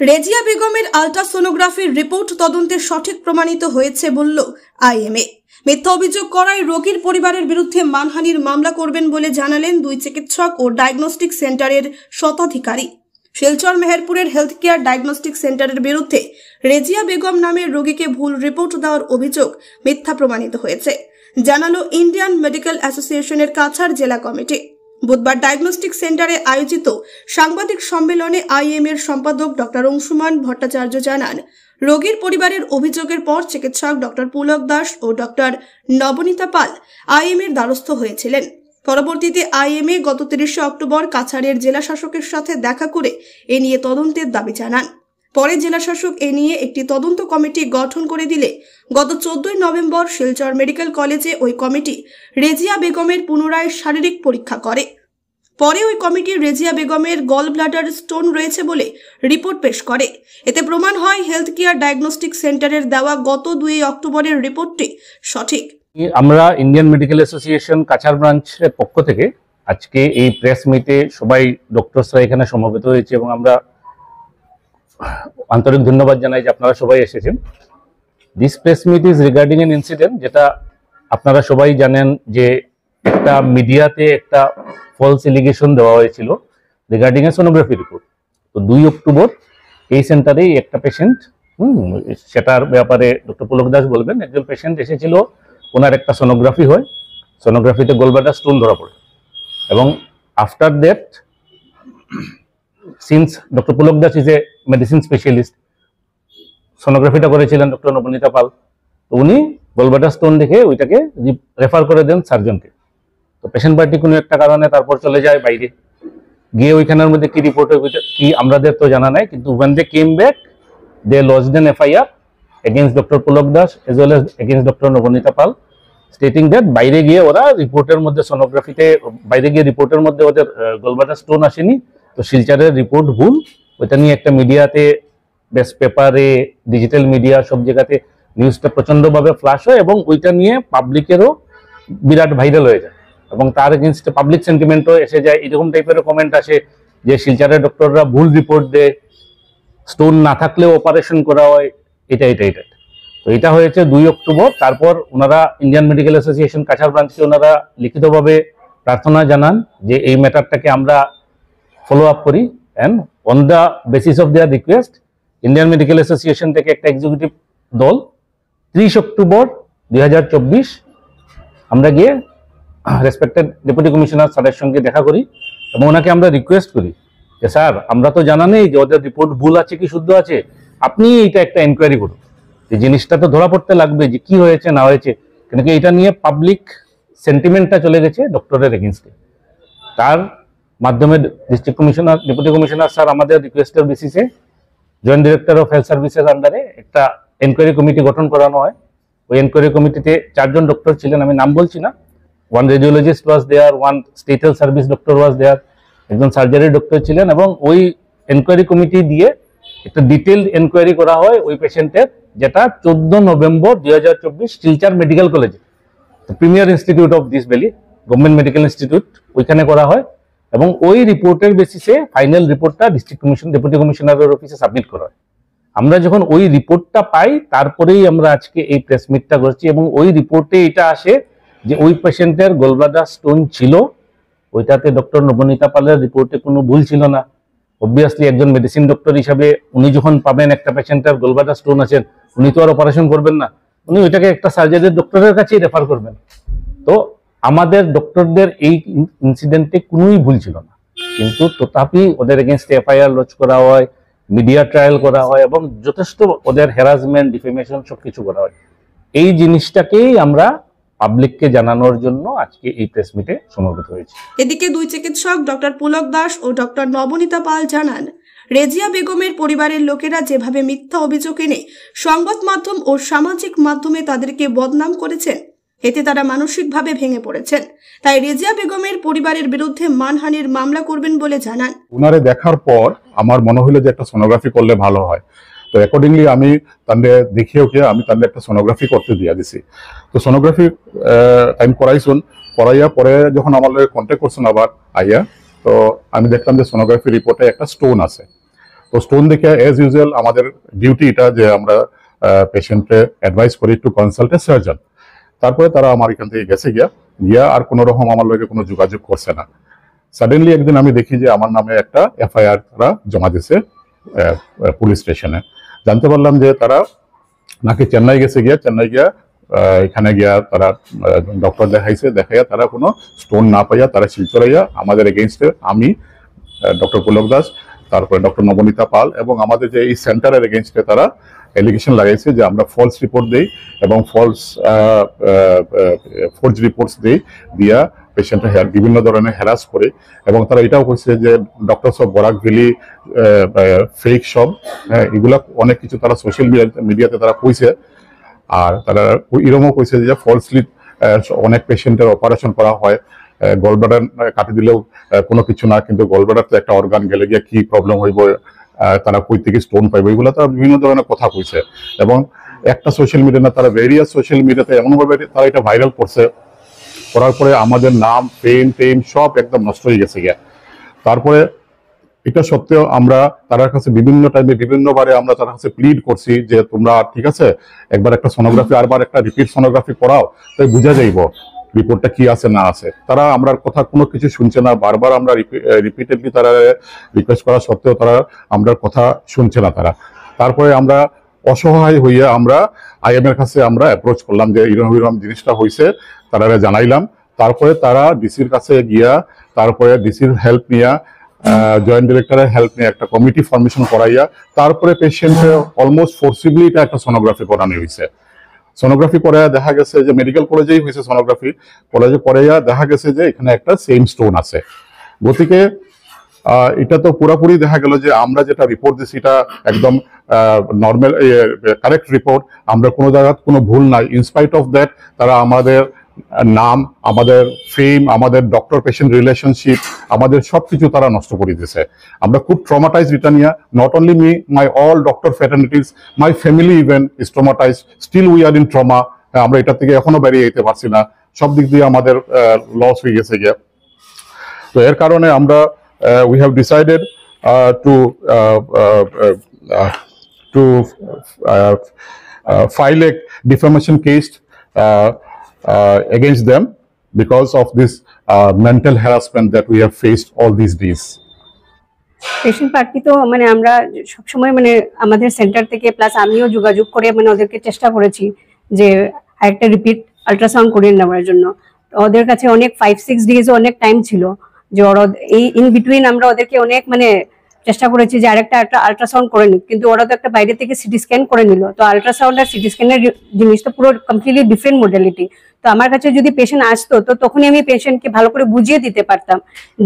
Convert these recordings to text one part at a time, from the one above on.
রেজিয়া বেগমের আল্ট্রাসোনোগ্রাফির রিপোর্ট তদন্তে সঠিক প্রমাণিত হয়েছে বলল আইএমএ। মিথ্যা অভিযোগ করায় রোগীর পরিবারের বিরুদ্ধে মানহানির মামলা করবেন বলে জানালেন দুই চিকিৎসক ও ডায়াগনস্টিক সেন্টারের শতাধিকারী। শিলচর মেহেরপুরের হেলথ কেয়ার ডায়াগনস্টিক সেন্টারের বিরুদ্ধে রেজিয়া বেগম নামের রোগীকে ভুল রিপোর্ট দেওয়ার অভিযোগ মিথ্যা প্রমাণিত হয়েছে, জানালো ইন্ডিয়ান মেডিকেল অ্যাসোসিয়েশনের কাছাড় জেলা কমিটি। বুধবার ডায়াগনস্টিক সেন্টারে আয়োজিত সাংবাদিক সম্মেলনে আইএমএর সম্পাদক ডক্টর অংশুমান ভট্টাচার্য জানান, রোগীর পরিবারের অভিযোগের পর চিকিৎসক ডক্টর পুলক দাস ও ডক্টর নবনীতা পাল আইএমএর দ্বারস্থ হয়েছিলেন। পরবর্তীতে আইএমএ গত 30 অক্টোবর কাছাড়ের জেলা শাসকের সাথে দেখা করে এ নিয়ে তদন্তের দাবি জানান। পরে জেলা শাসক এ নিয়ে একটি তদন্ত কমিটি গঠন করে দিলে গত 14 নভেম্বর শিলচর মেডিকেল কলেজে ওই কমিটি রেজিয়া বেগমের পুনরায় শারীরিক পরীক্ষা করে। পরে ওই কমিটি রেজিয়া বেগমের গল ব্লাডার স্টোন রয়েছে বলে রিপোর্ট পেশ করে। এতে প্রমাণ হয় হেলথ কেয়ার ডায়াগনস্টিক সেন্টারের দেওয়া গত 2 অক্টোবরের রিপোর্টটি সঠিক। আমরা ইন্ডিয়ান মেডিকেল অ্যাসোসিয়েশন কাছাড় ব্রাঞ্চের পক্ষ থেকে আজকে এই প্রেস মিটে সবাই ডক্টরসরা এখানে সমবেত হয়েছে এবং আমরা আন্তরিক ধন্যবাদ জানাই যে আপনারা সবাই এসেছেন। This press meat is regarding N incident, যেটা আপনারা সবাই জানেন যে একটা মিডিয়াতে একটা ফলস এলিগেশন দেওয়া হয়েছিল রিগার্ডিং এ সোনোগ্রাফি রিপোর্ট। তো 2 অক্টোবর এই সেন্টারেই একটা পেশেন্ট, সেটার ব্যাপারে ডক্টর পুলক দাস বলবেন, একজন পেশেন্ট এসেছিল, ওনার একটা সোনোগ্রাফি হয়, সোনোগ্রাফিতে গোলব্লাডার স্টোন ধরা পড়ে এবং after that since doctor Pulak Das is a medicine specialist, সোনোগ্রাফিটা করেছিলেন ডক্টর নবনীতা পাল, তো উনি গোলব্লাডার স্টোন দেখে ওইটাকে রেফার করে দেন সার্জনকে। তো পেশেন্ট পার্টি কোনো একটা কারণে তারপর চলে যায় বাইরে, গিয়ে ওইখানের মধ্যে কি রিপোর্ট হয় কি আমাদের তো জানা নাই, কিন্তু when they came back they lodged an FIR against Dr. Pulok Das as well as against Dr. Nobonita Pal, stating that বাইরে গিয়ে ওরা রিপোর্টের মধ্যে সোনোগ্রাফিতে বাইরে গিয়ে রিপোর্টের মধ্যে ওদের গোলব্লাডার স্টোন আসেনি, তো শিলচরের রিপোর্ট ভুল। ওইটা নিয়ে একটা মিডিয়াতে, বেস্ট পেপারে, ডিজিটাল মিডিয়া সব জায়গাতে নিউজটা প্রচন্ডভাবে ফ্ল্যাশ হয় এবং ওইটা নিয়ে পাবলিকেরও বিরাট ভাইরাল হয়ে যায় এবং তার এগেনস্টে পাবলিক সেন্টিমেন্টও এসে যায়। এরকম টাইপের কমেন্ট আসে যে শিলচরের ডক্টররা ভুল রিপোর্ট দেয়, স্টোন না থাকলেও অপারেশন করা হয়, এটা। তো এটা হয়েছে 2 অক্টোবর। তারপর ওনারা ইন্ডিয়ান মেডিকেল অ্যাসোসিয়েশন কাছাড় ব্রাঞ্চকে ওনারা লিখিতভাবে প্রার্থনা জানান যে এই ম্যাটারটাকে আমরা ফলো আপ করি, and on the basis of their request Indian medical association থেকে একটা এক্সিকিউটিভ দল 30 অক্টোবর 2024 আমরা গিয়ে রেসপেক্টেড ডেপুটি কমিশনার স্যারের সঙ্গে দেখা করি এবং ওনাকে আমরা রিকোয়েস্ট করি যে স্যার, আমরা তো জানা নেই যে ওদের রিপোর্ট ভুল আছে কি শুদ্ধ আছে, আপনি এটা একটা এনকোয়ারি করুন, এই জিনিসটা তো ধরা পড়তে লাগবে যে কি হয়েছে না হয়েছে, কেন কি এটা নিয়ে পাবলিক সেন্টিমেন্টটা চলে গেছে ডক্টরের এগেনস্টে। তার মাধ্যমে district commissioner, deputy commissioner sir আমাদের রিকোয়েস্টের বেসিসে জয়েন্ট ডিরেক্টর অফ হেলথ সার্ভিসের আন্ডারে একটা এনকোয়ারি কমিটি গঠন করানো হয়। ওই এনকোয়ারি কমিটিতে 4 জন ডক্টর ছিলেন, আমি নাম বলছি না, 1 রেডিওলজিস্ট ওয়াজ দেয়ার, 1 স্টেট হেলথ সার্ভিস ডক্টর ওয়াজ দেয়ার, একজন সার্জারি ডক্টর ছিলেন এবং ওই এনকোয়ারি কমিটি দিয়ে একটা ডিটেইলড এনকোয়ারি করা হয় ওই পেশেন্টের, যেটা 14 নভেম্বর 2024 শিলচর মেডিকেল কলেজে, premier institute of this valley government medical institute, ওইখানে করা হয় এবং ওই রিপোর্টের বেসিসে ফাইনাল রিপোর্টটা ডিস্ট্রিক্ট কমিশন ডেপুটি কমিশনারের অফিসে সাবমিট করা হয়। আমরা যখন ওই রিপোর্টটা পাই তারপরেই আমরা আজকে এই প্রেস মিটটা করছি এবং ওই রিপোর্টে এটা আসে যে ওই পেশেন্টের গোলব্লাডার স্টোন ছিল, ওইটাতে ডক্টর নবনীতা পালের রিপোর্টে কোনো ভুল ছিল না। অবভিয়াসলি একজন মেডিসিন ডক্টর হিসাবে উনি যখন পাবেন একটা পেশেন্টের গোলব্লাডার স্টোন আছেন, উনি তো আর অপারেশন করবেন না, উনি ওইটাকে একটা সার্জারি ডক্টরের কাছেই রেফার করবেন। তো আমাদের ডক্টরদের এই ইনসিডেন্টে কোনোই ভুল ছিল না, কিন্তু তথাপি ওদের এগেনস্টে FIR লজ করা হয়, মিডিয়া ট্রায়াল করা হয় এবং যথেষ্ট ওদের হ্যারাসমেন্ট, ডিফেমেশন সবকিছু করা হয়। এই জিনিসটাকেই আমরা পাবলিককে জানানোর জন্য আজকে এই প্রেস মিটে সমবেত হয়েছে। এদিকে দুই চিকিৎসক ডক্টর পুলক দাস ও ডক্টর নবনীতা পাল জানান, রেজিয়া বেগমের পরিবারের লোকেরা যেভাবে মিথ্যা অভিযোগ এনে সংবাদ মাধ্যম ও সামাজিক মাধ্যমে তাদেরকে বদনাম করেছেন, এতে তারা মানসিকভাবে ভেঙে পড়েছেন। তাই রেজিয়া বেগমের পরিবারের বিরুদ্ধে মানহানির মামলা করবেন বলে জানান। উনারে দেখার পর আমার মনে হলো যে একটা সোনোগ্রাফি করলে ভালো হয়, তো অ্যাকর্ডিংলি আমি তাদের দেখিয়েও আমি তাদের একটা সোনোগ্রাফি করতে দিয়ে দিছি। তো সোনোগ্রাফি টাইম করাইয়া পরে যখন আমার লগে কন্ট্যাক্ট করছেন আবার আইয়া, তো আমি দেখলাম যে সোনোগ্রাফি রিপোর্টে একটা স্টোন আছে। তো স্টোন দেখে এজ ইউজুয়াল আমাদের ডিউটি এটা যে আমরা পেশেন্টকে অ্যাডভাইস করি টু কনসাল্ট এ সার্জন। তারপরে তারা আমার এখান থেকে গেছে গিয়া আর কোনো রকম আমার লগে কোনো যোগাযোগ করছে না। সাডেনলি একদিন আমি দেখি যে আমার নামে একটা এফআইআর তারা জমা দিয়েছে পুলিশ স্টেশনে। জানতে পারলাম যে তারা নাকি চেন্নাই গেছে চেন্নাই গিয়া এখানে গিয়া তারা ডক্টর দেখাইয়া তারা কোনো স্টোন না পাইয়া তারা শিলচরাইয়া আমাদের এগেইনস্টে আমি ডক্টর পুলক দাস, তারপরে ডক্টর নবনীতা পাল এবং আমাদের যে এই সেন্টারের এগেইনস্টে তারা এলিগেশন লাগাইছে যে আমরা ফলস রিপোর্ট দিই এবং ফোর্জ রিপোর্টস দিয়া পেশেন্টের বিভিন্ন ধরনের হ্যারাস করে। এবং তারা এটাও কইছে যে doctors of Barak valley fake সব, হ্যাঁ, এগুলা অনেক কিছু তারা সোশ্যাল মিডিয়াতে তারা কইছে। আর তারা এরকমও কইছে যে ফলসলি অনেক পেশেন্টের অপারেশন করা হয়, গলব্লাডার কাটি দিলেও কোনো কিছু না, কিন্তু গলব্লাডার তো একটা অর্গান গেলে গিয়ে কি প্রবলেম হইব, তারা কই থেকে স্টোন পাইব, এগুলো তারা বিভিন্ন ধরনের কথা কইছে। এবং একটা সোশ্যাল মিডিয়া না, তারা ভেরিয়াস সোশ্যাল মিডিয়াতে এমনভাবে তারা এটা ভাইরাল করছে, করার পরে আমাদের নাম পেন সব একদম নষ্ট হয়ে গেছে গিয়া। তারপরে এটা সত্ত্বেও আমরা তার কাছে বিভিন্ন টাইমে বিভিন্নবারে আমরা তার কাছে প্লিড করছি যে তোমরা ঠিক আছে একবার একটা সোনোগ্রাফি আরবার একটা রিপিট সোনোগ্রাফি করাও, তাই বুঝা যাইব রিপোর্টটা কি আছে না আছে। তারা আমরা কথা কোনো কিছু শুনছে না, বারবার আমরা রিপিটেডলি তারা রিকোয়েস্ট করা সত্ত্বেও তারা আমরা কথা শুনছে না তারা। তারপরে আমরা অসহায় হইয়া আমরা আইএম এর কাছে আমরা অ্যাপ্রোচ করলাম যে এরকম জিনিসটা হয়েছে, তারা জানাইলাম। তারপরে তারা ডিসির কাছে গিয়া তারপরে ডিসির হেল্প নিয়া জয়েন্ট ডিরেক্টরের হেল্প নিয়ে একটা কমিটি ফরমেশন করাইয়া তারপরে পেশেন্টের অলমোস্ট ফোর্সিবলি এটা একটা সোনোগ্রাফি করানো হয়েছে। সোনোগ্রাফি করাইয়া দেখা গেছে যে মেডিকেল কলেজেই হয়েছে, সোনোগ্রাফি কলেজে করাইয়া দেখা গেছে যে এখানে একটা সেম স্টোন আছে। গতিকে এটা তো পুরোপুরি দেখা গেল যে আমরা যেটা রিপোর্ট দিচ্ছি এটা একদম নর্মাল কারেক্ট রিপোর্ট, আমরা কোনো জায়গায় কোনো ভুল নাই। ইনস্পাইট অফ দ্যাট তারা আমাদের নাম, আমাদের ফেম, আমাদের ডক্টর পেশেন্ট রিলেশনশিপ, আমাদের সবকিছু তারা নষ্ট করে দিয়েছে। আমরা খুব ট্রমাটাইজ এটা নিয়ে, not only me, my all doctor fraternities, my family even is traumatise, still we are in trauma. আমরা এটা থেকে এখনো বেরিয়ে যেতে পারছি না, সব দিক দিয়ে আমাদের লস হয়ে গেছে গিয়া। তো এর কারণে আমরা we have decided to file a defamation case against them because of this mental harassment that we have faced all these days. Patient party তো মানে আমরা সবসময় মানে আমাদের সেন্টার থেকে প্লাস আমিও যোগাযোগ করে মানে ওদেরকে চেষ্টা করেছি যে আরেকটা রিপিট আল্ট্রাসাউন্ড করে নেওয়ার জন্য। ওদের কাছে অনেক 5-6 ডেজ অনেক টাইম ছিল যে ওরা এই ইন বিটুইন আমরা ওদেরকে অনেক মানে চেষ্টা করেছি যে আরেকটা আল্ট্রাসাউন্ড করে নিক, কিন্তু ওরা তো একটা বাইরে থেকে সিটি স্ক্যান করে নিল। তো আল্ট্রাসাউন্ড আর সিটি স্ক্যানের জিনিসটা পুরো কমপ্লিটলি ডিফারেন্ট মডালিটি। তো আমার কাছে যদি পেশেন্ট আসতো তো তখনই আমি পেশেন্টকে ভালো করে বুঝিয়ে দিতে পারতাম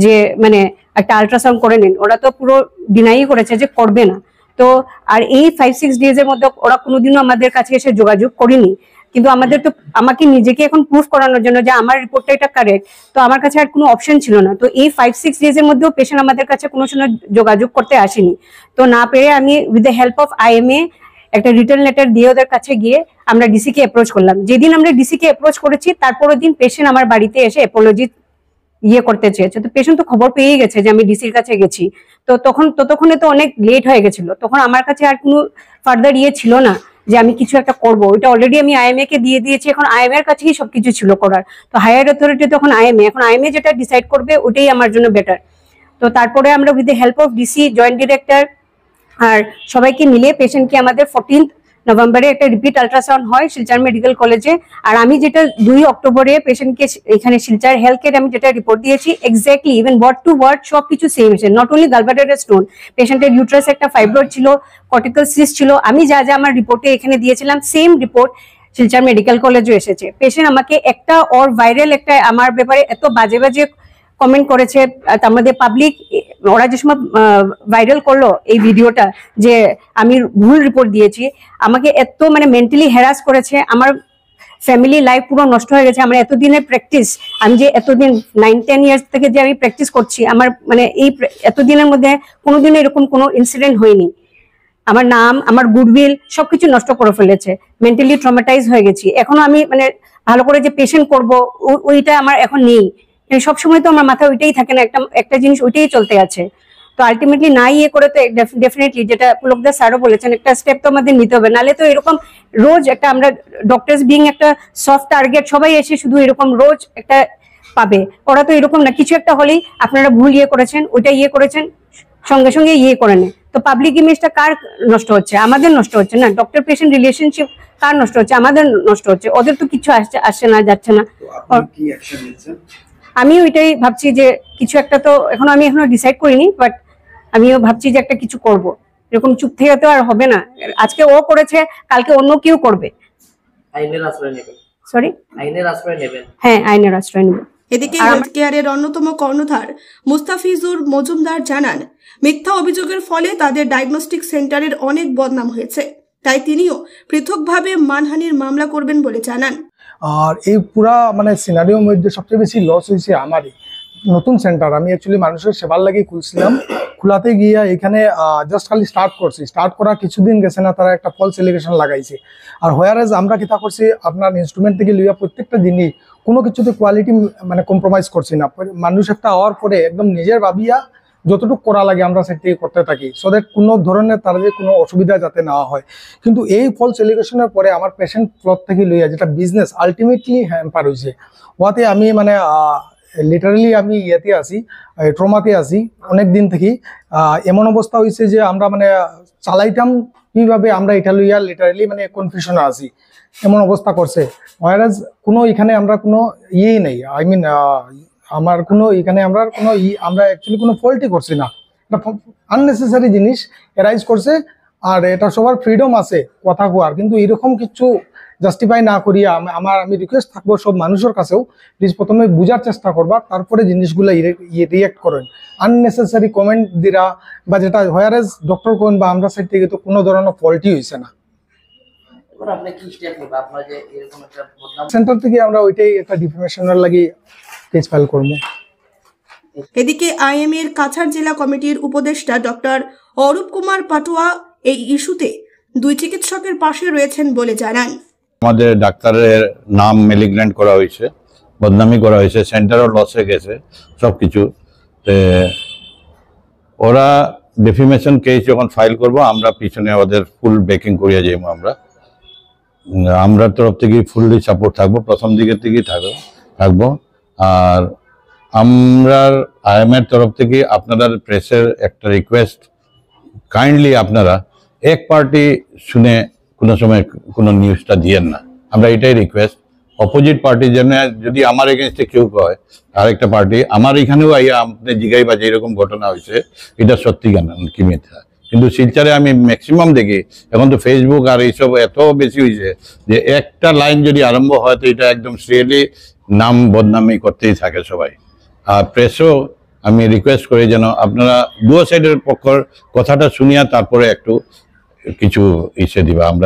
যে মানে একটা আল্ট্রাসাউন্ড করে নিন। ওরা তো পুরো ডিনাই করেছে যে করবে না। তো আর এই 5-6 ডেজের মধ্যে ওরা কোনোদিনও আমাদের কাছে এসে যোগাযোগ করেনি, কিন্তু আমাদের তো আমাকে নিজেকে এখন প্রুফ করানোর জন্য যে আমার রিপোর্টটা এটা কারেক্ট, তো আমার কাছে আর কোনো অপশন ছিল না। তো এই 5-6 ডেজের মধ্যেও পেশেন্ট আমাদের কাছে কোনো সময় যোগাযোগ করতে আসেনি। তো না পেরে আমি with the help of IMA একটা রিটার্ন লেটার দিয়ে ওদের কাছে গিয়ে আমরা ডিসি কে অ্যাপ্রোচ করলাম। যেদিন আমরা ডিসি কে অ্যাপ্রোচ করেছি তারপরের দিন পেশেন্ট আমার বাড়িতে এসে অ্যাপোলজি করতে চেয়েছে। তো পেশেন্ট তো খবর পেয়ে গেছে যে আমি ডিসির কাছে গেছি। তো ততক্ষণে তো অনেক লেট হয়ে গেছিল, তখন আমার কাছে আর কোনো ফার্দার ছিল না যে আমি কিছু একটা করবো। ওইটা অলরেডি আমি IMA কে দিয়ে দিয়েছি, এখন IMA এর কাছেই সবকিছু ছিল করার। তো হায়ার অথরিটি তখন IMA, এখন IMA যেটা ডিসাইড করবে ওটাই আমার জন্য বেটার। তো তারপরে আমরা with the help of DC, joint director আর সবাইকে মিলে পেশেন্টকে আমাদের 14 নভেম্বরে একটা রিপিট আল্ট্রাসাউন্ড হয় শিলচর মেডিকেল কলেজে। আর আমি যেটা 2 অক্টোবরে পেশেন্টকে এখানে শিলচর হেলথ কেয়ার আমি যেটা রিপোর্ট দিয়েছি exactly even word to word সবকিছু সেম এসে। নট অনলি গালব্লাডারের স্টোন, পেশেন্টের ইউট্রাস একটা ফাইব্রয়েড ছিল, কর্টিক্যাল সিস্ট ছিল, আমি যা যা আমার রিপোর্টে এখানে দিয়েছিলাম সেম রিপোর্ট শিলচর মেডিকেল কলেজও এসেছে। পেশেন্ট আমাকে একটা অর ভাইরাল একটা আমার ব্যাপারে এত বাজে বাজে কমেন্ট করেছে। আমাদের পাবলিক ওরা যে সময় ভাইরাল করলো এই ভিডিওটা যে আমি ভুল রিপোর্ট দিয়েছি, আমাকে এত মানে মেন্টালি হ্যারাস করেছে, আমার ফ্যামিলি লাইফ পুরো নষ্ট হয়ে গেছে। আমার এতদিনের প্র্যাকটিস, আমি যে এতদিন 9-10 ইয়ার্স থেকে যে আমি প্র্যাকটিস করছি, আমার মানে এই এতদিনের মধ্যে কোনোদিনও এরকম কোনো ইনসিডেন্ট হয়নি। আমার নাম, আমার গুডউইল সবকিছু নষ্ট করে ফেলেছে, মেন্টালি ট্রমাটাইজ হয়ে গেছি। এখনো আমি মানে ভালো করে যে পেশেন্ট করব ওইটা আমার এখন নেই। সবসময় তো আমার মাথায় ওইটাই থাকে না, একটা জিনিস ওইটাই চলতে আছে। তো আলটিমেটলি না ইয়ে করে তো ডেফিনেটলি যেটা পুলকদাস স্যারও বলেছেন একটা স্টেপ তো আমাদের নিতে হবে, নাহলে তো এরকম রোজ একটা আমরা ডক্টরস বিং একটা সফট টার্গেট, সবাই এসে শুধু এরকম রোজ একটা পাবে, ওরা তো এরকম না, কিছু একটা হলেই আপনারা ভুল ইয়ে করেছেন, ওইটা ইয়ে করেছেন, সঙ্গে সঙ্গে ইয়ে করে নেয়। তো পাবলিক ইমেজটা কার নষ্ট হচ্ছে? আমাদের নষ্ট হচ্ছে না? ডক্টর পেশেন্ট রিলেশনশিপ কার নষ্ট হচ্ছে? আমাদের নষ্ট হচ্ছে। ওদের তো কিছু আসছে না, যাচ্ছে না। আমি ওইটাই ভাবছি যে কিছু একটা তো এখনো ডিসাইড করিনি, বাট আমিও ভাবছি যে একটা কিছু করব। এরকম চুপ থেকে তো আর হবে না, আজকে ও করেছে কালকে অন্য কেউ করবে। আইনের আশ্রয় নেবেন? সরি, আইনের আশ্রয় নেবেন? হ্যাঁ, আইনের আশ্রয় নেব। এদিকে হেলথ কেয়ারের অন্যতম কর্ণধার মুস্তাফিজুর মজুমদার জানান, মিথ্যা অভিযোগের ফলে তাদের ডায়াগনস্টিক সেন্টারের অনেক বদনাম হয়েছে, তাই তিনিও পৃথকভাবে মানহানির মামলা করবেন বলে জানান। আর এই পুরা মানে সিনারিওর মধ্যে সবচেয়ে বেশি লস হয়েছে আমারই। নতুন সেন্টার আমি অ্যাকচুয়ালি মানুষের সেবার লাগিয়ে খুলছিলাম, খোলাতে গিয়ে এখানে জাস্ট খালি স্টার্ট করা কিছুদিন গেছে না, তারা একটা ফলস এলিগেশন লাগাইছে। আর হোয়ারেজ আমরা কিতা করছি, আপনার ইনস্ট্রুমেন্ট থেকে লিয়া প্রত্যেকটা জিনিস কোনো কিছুতে কোয়ালিটি মানে কম্প্রোমাইজ করছি না। মানুষ একটা হওয়ার পরে একদম নিজের ভাবিয়া যতটুকু করা লাগে আমরা সেটা করতে থাকি, সো দ্যাট কোনো ধরনের তার যে কোনো অসুবিধা যাতে না হয়। কিন্তু এই ফলস এলিগেশনের পরে আমার পেশেন্ট ফ্লট থেকে লইয়া যেটা বিজনেস আলটিমেটলি হ্যাম্পার হয়েছে। ওয়াতে আমি মানে লিটারালি আমি ইয়েতে আছি, ট্রমাতে আছি অনেক দিন থেকেই। এমন অবস্থা হয়েছে যে আমরা মানে চালাইতাম কিভাবে, আমরা এটা লইয়া লিটারালি মানে কনফিউশনে আছি, এমন অবস্থা করছে। হোয়ারাজ কোনো এখানে আমরা কোনো ইয়েই নেই, আই মিন আমার কোনো এখানে আমরা কোনো আমরা অ্যাকচুয়ালি কোনো ফল্টই করছি না, এটা আননেসেসারি জিনিস এরাইজ করছে। আর এটা সবার ফ্রিডম আছে কথা কোয়ার, কিন্তু এরকম কিছু জাস্টিফাই না করিয়া আমি রিকোয়েস্ট থাকবো সব মানুষের কাছেও, প্লিজ প্রথমে বুঝার চেষ্টা করবা, তারপরে জিনিসগুলো রিয়েক্ট করেন। আননেসেসারি কমেন্ট দিরা বা যেটা হোয়ারেজ ডক্টর কোন বা আমরা সাইড থেকে তো কোনো ধরনের ফল্টই হয়েছে না। আপনি কি স্টেপ নেবেন? আপনার যে এরকম একটা বদনাম সেন্টার থেকে আমরা ওইটাই একটা ডিফেমেশনের লাগি কেস ফাইল করবো। এদিকে আইএমএ এর কাছাড় জেলা কমিটির উপদেষ্টা ডক্টর অরূপ কুমার পাটোয়া এই ইস্যুতে দুই চিকিৎসকের পাশে রয়েছেন বলে জানান। আমাদের ডাক্তারের নাম মেলিগ্নেন্ট করা হয়েছে, বদনামি করা হয়েছে, সেন্টারও লসে গেছে সবকিছু। ওরা ডেফিমেশন কেস যখন ফাইল করব আমরা পিছনে ওদের ফুল ব্যাকিং করিয়া যাইব। আমরা তরফ থেকে ফুললি সাপোর্ট থাকবো, প্রথম দিকের থেকেই থাকবো। আর আমরা আইএমএর তরফ থেকে আপনাদের প্রেসের একটা রিকোয়েস্ট, কাইন্ডলি আপনারা এক পার্টি শুনে কোনো সময় কোনো নিউজটা দিয়েন না, আমরা এটাই রিকোয়েস্ট। অপোজিট পার্টি যেন যদি আমার এগেনস্টে কেউ কয়, আরেকটা পার্টি আমার এখানেও আইয়া আপনি জিগাই বা যেরকম ঘটনা হয়েছে এটা সত্যি কেন কি মিথ্যা। কিন্তু শিলচরে আমি ম্যাক্সিমাম দেখি এখন তো ফেসবুক আর এইসব এত বেশি হয়েছে যে একটা লাইন যদি আরম্ভ হয় তো এটা একদম সিরিয়ালি নাম বদনামি করতেই থাকে সবাই। আর প্রেসও আমি রিকোয়েস্ট করি যেন আপনারা দুও সাইডের পক্ষর কথাটা শুনিয়া তারপরে একটু কিছু ইসে দিবা। আমরা